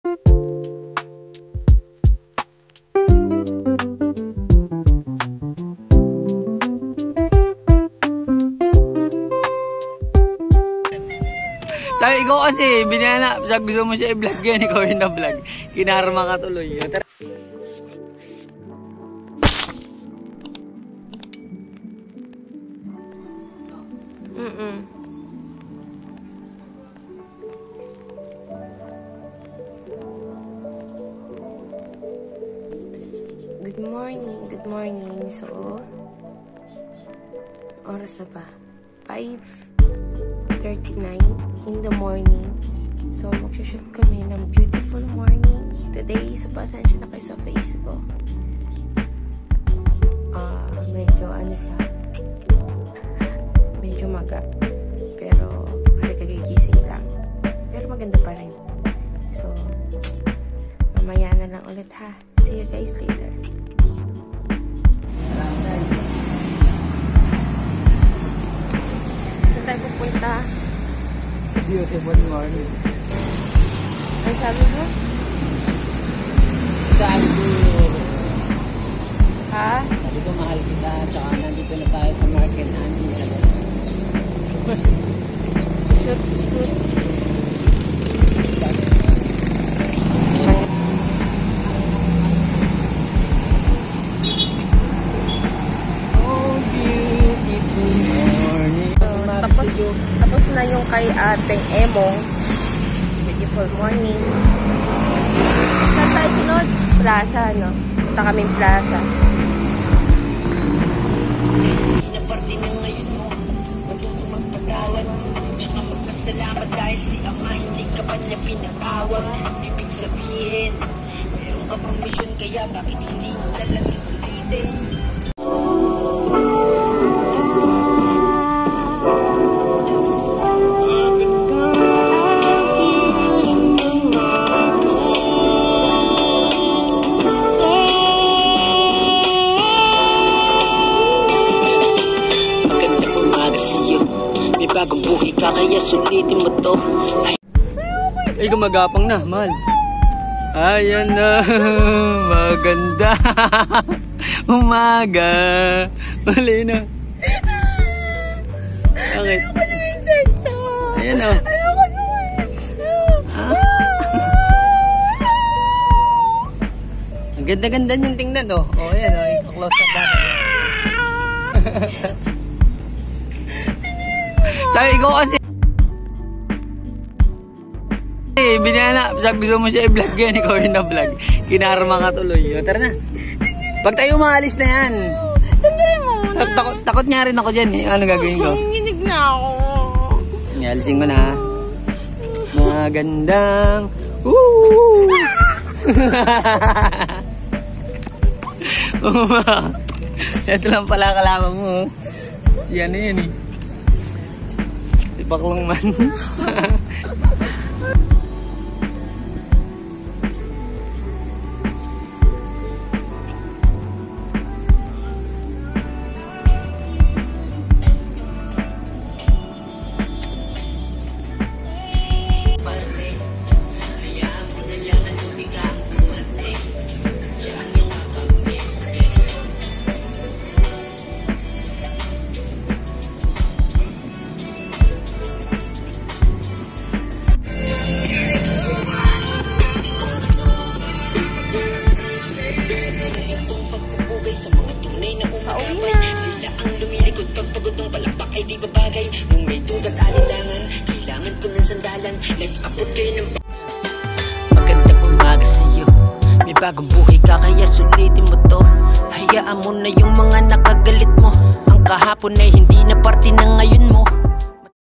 Sabi ko kasi, binana, sabi gusto mo siya i-vlog yan, ikaw yung na-vlog. Kinarma ka tuloy. Good morning. So, oras na ba? 5:39 in the morning. So, magsushoot kami ng beautiful morning today. So, pasensya na kayo sa face ko. Medyo ano siya. Medyo maga. Pero, kasi kagigising lang. Pero maganda pa rin. So, mamaya na lang ulit ha. See you guys later. Saan tayo pupunta? Beautiful morning. Ay, sabi mo? Sabi ko, ha? sabi ko mahal kita, tsaka nandito na tayo sa market natin. Shoot. Tapos na yung kay ating Emong. Beautiful morning. Saan tayo sunod? Plaza, no? Punta kaming plaza. Hindi na parte na ngayon mo. Matuto magpatawad. Tsaka magpasalamat dahil si Ama hindi ka pa niya pinatawag. Ibig sabihin, meron ka pang misyon kaya bakit hindi mo talagang sulitin? Bagong buhay ka kaya sulitin mo to. Ay, gumagapang na, mahal. Ayan na, maganda. Umaga. Mali na. Bakit? Ayoko ng insekto. Ayan o. Ayoko naman. Ang ganda-ganda niyang tingnan o. O, ayan o. Ika-close up natin. Sabi ko kasi, binana, sabi gusto mo siya i-vlog yan, ikaw yung na-vlog. Kinarma ka tuloy. O, tara na. Pag tayo maalis na yan. Sandali mo. Takot nga rin ako dyan eh. Ano gagawin ko? Nanginginig na ako. Alisin ko na ha. Magandang. Woo! Ito lang pala kalaman mo. Si ano yun eh. Si Baklang Man. Sila ang lumilikod pagpagod ng palakpak ay di babagay. Nung may duda't alinlangan, kailangan ko ng sandalan. Nag-abot kayo ng magandang umaga sa'yo. May bagong buhay ka kaya sulitin mo to. Hayaan mo na yung mga nakagalit mo. Ang kahapon ay hindi na parte ng ngayon mo.